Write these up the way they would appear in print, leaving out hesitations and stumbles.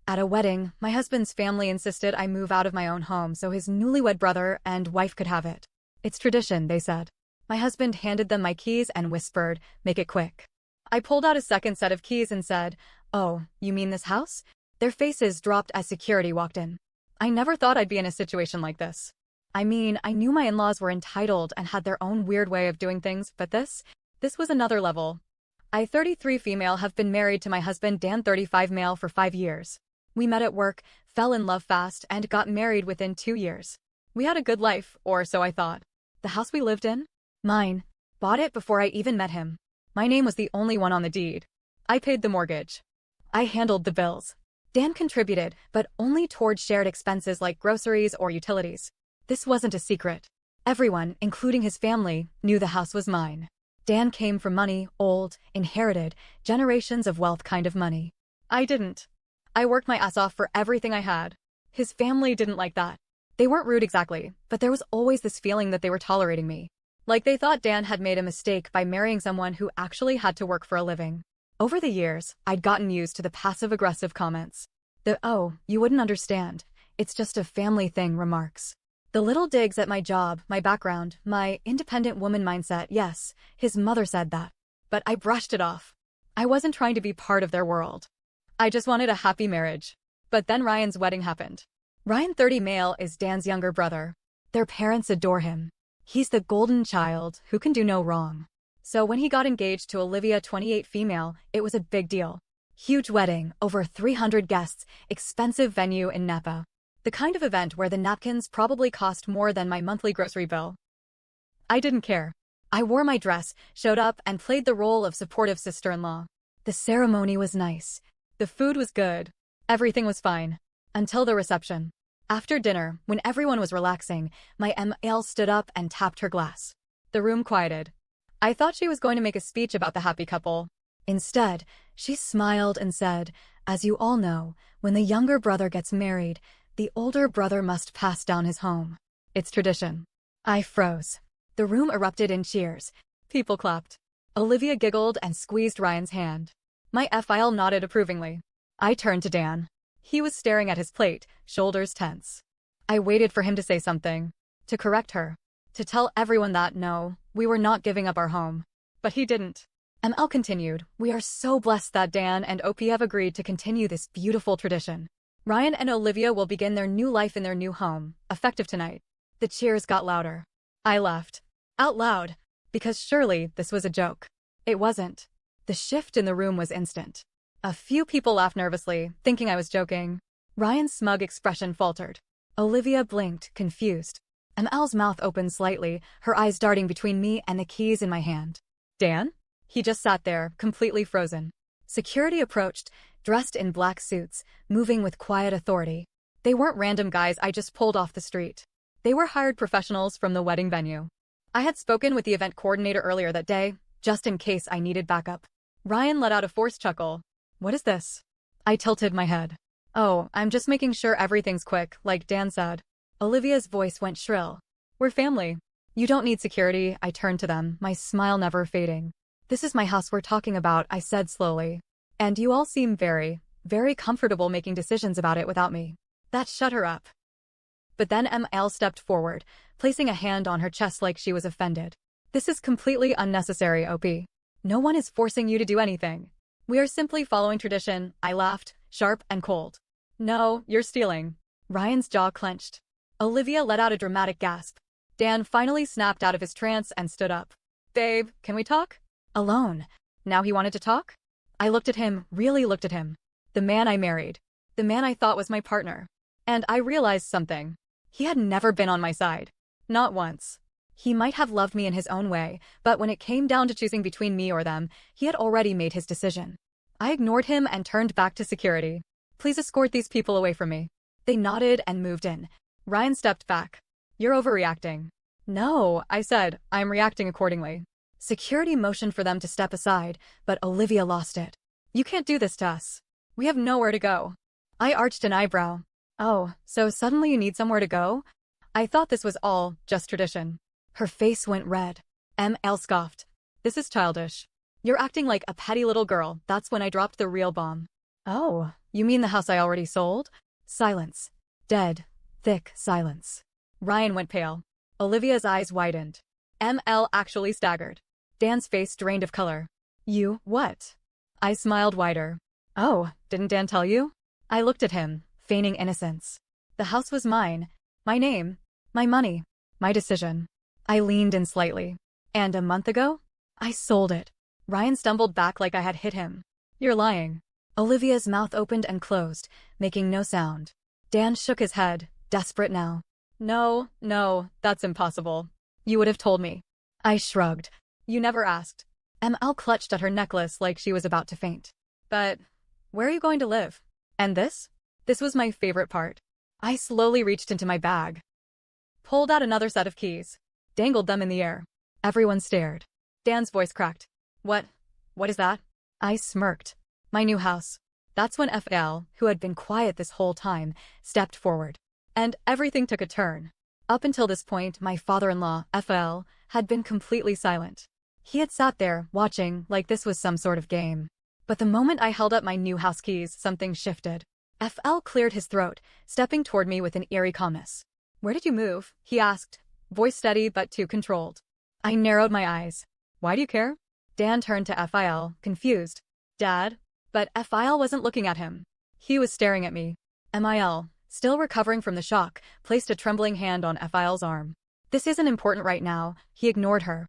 At a wedding, my husband's family insisted I move out of my own home so his newlywed brother and wife could have it. It's tradition, they said. My husband handed them my keys and whispered, "Make it quick." I pulled out a second set of keys and said, "Oh, you mean this house?" Their faces dropped as security walked in. I never thought I'd be in a situation like this. I mean, I knew my in-laws were entitled and had their own weird way of doing things, but this was another level. I, 33 female, have been married to my husband Dan, 35 male, for 5 years. We met at work, fell in love fast, and got married within 2 years. We had a good life, or so I thought. The house we lived in? Mine. Bought it before I even met him. My name was the only one on the deed. I paid the mortgage. I handled the bills. Dan contributed, but only toward shared expenses like groceries or utilities. This wasn't a secret. Everyone, including his family, knew the house was mine. Dan came from money, old, inherited, generations of wealth kind of money. I didn't. I worked my ass off for everything I had. His family didn't like that. They weren't rude exactly, but there was always this feeling that they were tolerating me. Like they thought Dan had made a mistake by marrying someone who actually had to work for a living. Over the years, I'd gotten used to the passive-aggressive comments. The "oh, you wouldn't understand, it's just a family thing" remarks. The little digs at my job, my background, my independent woman mindset. Yes, his mother said that. But I brushed it off. I wasn't trying to be part of their world. I just wanted a happy marriage. But then Ryan's wedding happened. Ryan, 30 male, is Dan's younger brother. Their parents adore him. He's the golden child who can do no wrong. So when he got engaged to Olivia, 28 female, it was a big deal. Huge wedding, over 300 guests, expensive venue in Napa. The kind of event where the napkins probably cost more than my monthly grocery bill. I didn't care. I wore my dress, showed up, and played the role of supportive sister-in-law. The ceremony was nice. The food was good. Everything was fine. Until the reception. After dinner, when everyone was relaxing, my ML stood up and tapped her glass. The room quieted. I thought she was going to make a speech about the happy couple. Instead, she smiled and said, "As you all know, when the younger brother gets married, the older brother must pass down his home. It's tradition." I froze. The room erupted in cheers. People clapped. Olivia giggled and squeezed Ryan's hand. My FIL nodded approvingly. I turned to Dan. He was staring at his plate, shoulders tense. I waited for him to say something. To correct her. To tell everyone that, no, we were not giving up our home. But he didn't. ML continued, "We are so blessed that Dan and OP have agreed to continue this beautiful tradition. Ryan and Olivia will begin their new life in their new home, effective tonight." The cheers got louder. I laughed. Out loud. Because surely this was a joke. It wasn't. The shift in the room was instant. A few people laughed nervously, thinking I was joking. Ryan's smug expression faltered. Olivia blinked, confused. ML's mouth opened slightly, her eyes darting between me and the keys in my hand. Dan? He just sat there, completely frozen. Security approached, dressed in black suits, moving with quiet authority. They weren't random guys I just pulled off the street. They were hired professionals from the wedding venue. I had spoken with the event coordinator earlier that day, just in case I needed backup. Ryan let out a forced chuckle. "What is this?" I tilted my head. "Oh, I'm just making sure everything's quick, like Dan said." Olivia's voice went shrill. "We're family. You don't need security." I turned to them, my smile never fading. "This is my house we're talking about," I said slowly. "And you all seem very, very comfortable making decisions about it without me." That shut her up. But then ML stepped forward, placing a hand on her chest like she was offended. "This is completely unnecessary, OP. No one is forcing you to do anything. We are simply following tradition." I laughed, sharp and cold. "No, you're stealing." Ryan's jaw clenched. Olivia let out a dramatic gasp. Dan finally snapped out of his trance and stood up. "Babe, can we talk?" Alone. Now he wanted to talk? I looked at him, really looked at him. The man I married. The man I thought was my partner. And I realized something. He had never been on my side. Not once. He might have loved me in his own way, but when it came down to choosing between me or them, he had already made his decision. I ignored him and turned back to security. "Please escort these people away from me." They nodded and moved in. Ryan stepped back. "You're overreacting." "No," I said, "I'm reacting accordingly." Security motioned for them to step aside, but Olivia lost it. "You can't do this to us. We have nowhere to go." I arched an eyebrow. "Oh, so suddenly you need somewhere to go?" I thought this was all just tradition. Her face went red. ML scoffed. "This is childish. You're acting like a petty little girl." That's when I dropped the real bomb. Oh, you mean the house I already sold? Silence. Dead. Thick silence. Ryan went pale. Olivia's eyes widened. ML actually staggered. Dan's face drained of color. You, what? I smiled wider. Oh, didn't Dan tell you? I looked at him, feigning innocence. The house was mine. My name. My money. My decision. I leaned in slightly. And a month ago? I sold it. Ryan stumbled back like I had hit him. You're lying. Olivia's mouth opened and closed, making no sound. Dan shook his head, desperate now. No, that's impossible. You would have told me. I shrugged. You never asked. ML clutched at her necklace like she was about to faint. But where are you going to live? And this? This was my favorite part. I slowly reached into my bag, pulled out another set of keys, dangled them in the air. Everyone stared. Dan's voice cracked. What is that? I smirked. My new house. That's when FL, who had been quiet this whole time, stepped forward. And everything took a turn. Up until this point, my father-in-law, FL, had been completely silent. He had sat there, watching, like this was some sort of game. But the moment I held up my new house keys, something shifted. FL cleared his throat, stepping toward me with an eerie calmness. Where did you move? He asked, voice steady but too controlled. I narrowed my eyes. Why do you care? Dan turned to FIL, confused. Dad? But FIL wasn't looking at him. He was staring at me. MIL, still recovering from the shock, placed a trembling hand on FIL's arm. This isn't important right now. He ignored her.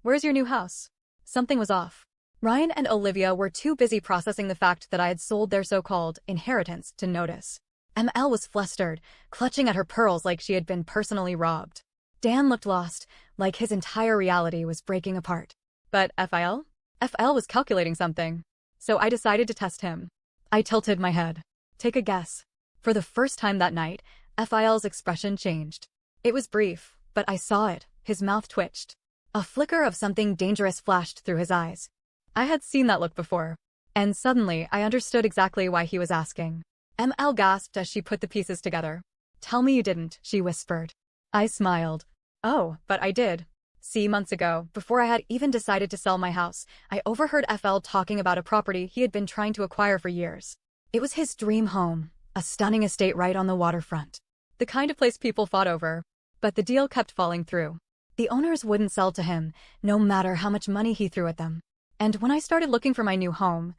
Where's your new house? Something was off. Ryan and Olivia were too busy processing the fact that I had sold their so-called inheritance to notice. ML was flustered, clutching at her pearls like she had been personally robbed. Dan looked lost, like his entire reality was breaking apart. But FIL? FL was calculating something. So I decided to test him. I tilted my head. Take a guess. For the first time that night, FIL's expression changed. It was brief, but I saw it. His mouth twitched. A flicker of something dangerous flashed through his eyes. I had seen that look before. And suddenly, I understood exactly why he was asking. ML gasped as she put the pieces together. Tell me you didn't, she whispered. I smiled. Oh, but I did. See, months ago, before I had even decided to sell my house, I overheard FL talking about a property he had been trying to acquire for years. It was his dream home, a stunning estate right on the waterfront. The kind of place people fought over. But the deal kept falling through. The owners wouldn't sell to him, no matter how much money he threw at them. And when I started looking for my new home,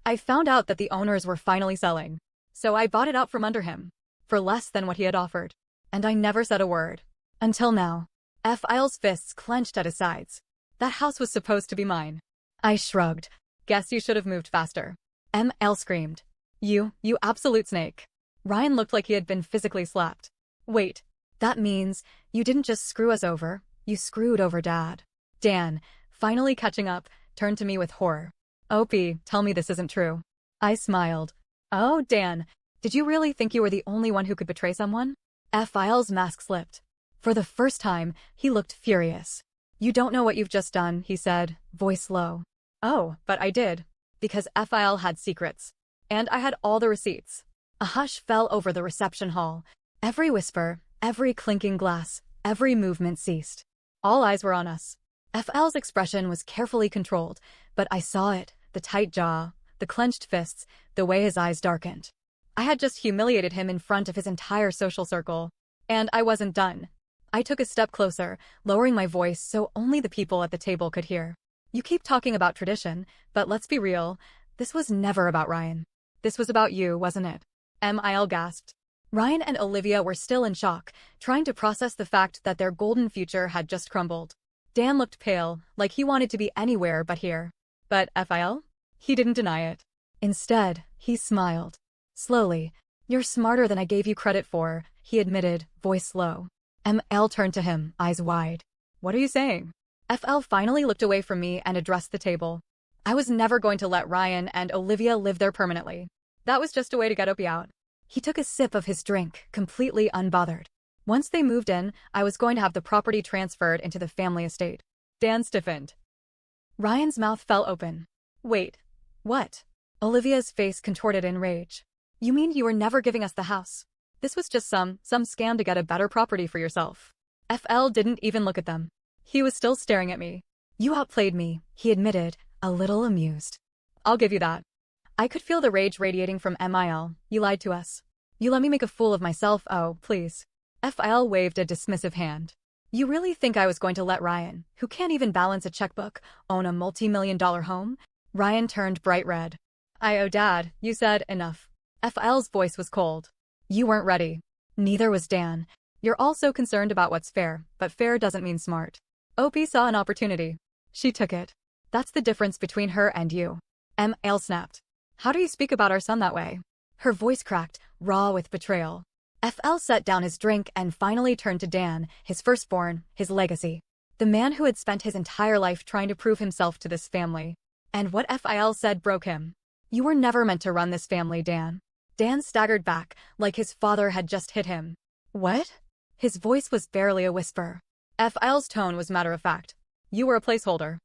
I found out that the owners were finally selling. So I bought it out from under him. For less than what he had offered. And I never said a word. Until now. FIL's fists clenched at his sides. That house was supposed to be mine. I shrugged. Guess you should have moved faster. ML screamed. You absolute snake. Ryan looked like he had been physically slapped. Wait, that means you didn't just screw us over, you screwed over Dad. Dan, finally catching up, turned to me with horror. Opie, tell me this isn't true. I smiled. Oh, Dan, did you really think you were the only one who could betray someone? FIL's mask slipped. For the first time, he looked furious. You don't know what you've just done, he said, voice low. Oh, but I did. Because FIL had secrets. And I had all the receipts. A hush fell over the reception hall. Every whisper, every clinking glass, every movement ceased. All eyes were on us. FL's expression was carefully controlled, but I saw it, the tight jaw, the clenched fists, the way his eyes darkened. I had just humiliated him in front of his entire social circle. And I wasn't done. I took a step closer, lowering my voice so only the people at the table could hear. You keep talking about tradition, but let's be real, this was never about Ryan. This was about you, wasn't it? MIL gasped. Ryan and Olivia were still in shock, trying to process the fact that their golden future had just crumbled. Dan looked pale, like he wanted to be anywhere but here. But FIL? He didn't deny it. Instead, he smiled. Slowly. You're smarter than I gave you credit for, he admitted, voice low. ML turned to him, eyes wide. What are you saying? FL finally looked away from me and addressed the table. I was never going to let Ryan and Olivia live there permanently. That was just a way to get Opie out. He took a sip of his drink, completely unbothered. Once they moved in, I was going to have the property transferred into the family estate. Dan stiffened. Ryan's mouth fell open. Wait. What? Olivia's face contorted in rage. You mean you were never giving us the house? This was just some scam to get a better property for yourself. FL didn't even look at them. He was still staring at me. You outplayed me, he admitted, a little amused. I'll give you that. I could feel the rage radiating from Mil. You lied to us. You let me make a fool of myself, oh, please. Fil waved a dismissive hand. You really think I was going to let Ryan, who can't even balance a checkbook, own a multi-million-dollar home? Ryan turned bright red. Oh, Dad, you said enough. Fil's voice was cold. You weren't ready. Neither was Dan. You're all so concerned about what's fair, but fair doesn't mean smart. OP saw an opportunity. She took it. That's the difference between her and you. Mil snapped. How do you speak about our son that way? Her voice cracked, raw with betrayal. Fl set down his drink and finally turned to Dan, his firstborn, his legacy. The man who had spent his entire life trying to prove himself to this family. And what Fil said broke him. You were never meant to run this family, Dan. Dan staggered back, like his father had just hit him. What? His voice was barely a whisper. Fil's tone was matter-of-fact. You were a placeholder.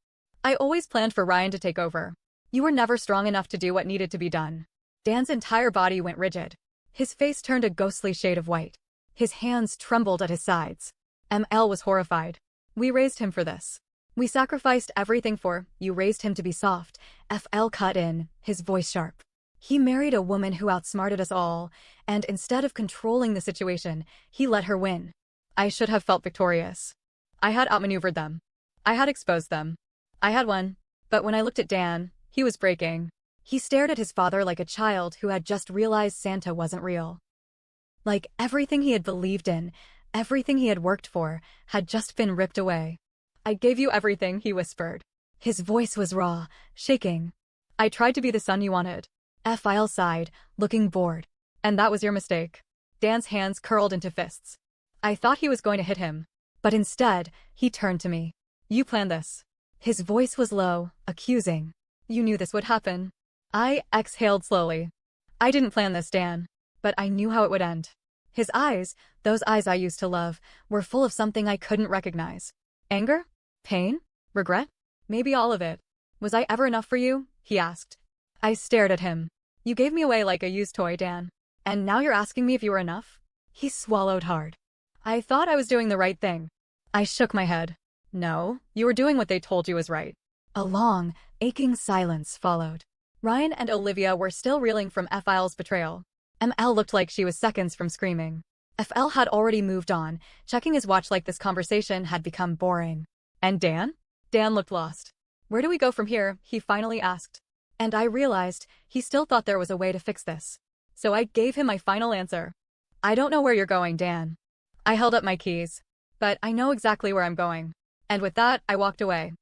I always planned for Ryan to take over. You were never strong enough to do what needed to be done. Dan's entire body went rigid. His face turned a ghostly shade of white. His hands trembled at his sides. Mil was horrified. We raised him for this. We sacrificed everything for, you raised him to be soft. Fl cut in, his voice sharp. He married a woman who outsmarted us all, and instead of controlling the situation, he let her win. I should have felt victorious. I had outmaneuvered them. I had exposed them. I had won. But when I looked at Dan, he was breaking. He stared at his father like a child who had just realized Santa wasn't real. Like everything he had believed in, everything he had worked for, had just been ripped away. I gave you everything, he whispered. His voice was raw, shaking. I tried to be the son you wanted. Fil sighed, looking bored. And that was your mistake. Dan's hands curled into fists. I thought he was going to hit him. But instead, he turned to me. You planned this. His voice was low, accusing. You knew this would happen. I exhaled slowly. I didn't plan this, Dan. But I knew how it would end. His eyes, those eyes I used to love, were full of something I couldn't recognize. Anger? Pain? Regret? Maybe all of it. Was I ever enough for you? He asked. I stared at him. You gave me away like a used toy, Dan. And now you're asking me if you were enough? He swallowed hard. I thought I was doing the right thing. I shook my head. No, you were doing what they told you was right. A long, aching silence followed. Ryan and Olivia were still reeling from Fil's betrayal. Ml looked like she was seconds from screaming. Fl had already moved on, checking his watch like this conversation had become boring. And Dan? Dan looked lost. Where do we go from here? He finally asked. And I realized he still thought there was a way to fix this. So I gave him my final answer. I don't know where you're going, Dan. I held up my keys. But I know exactly where I'm going. And with that, I walked away.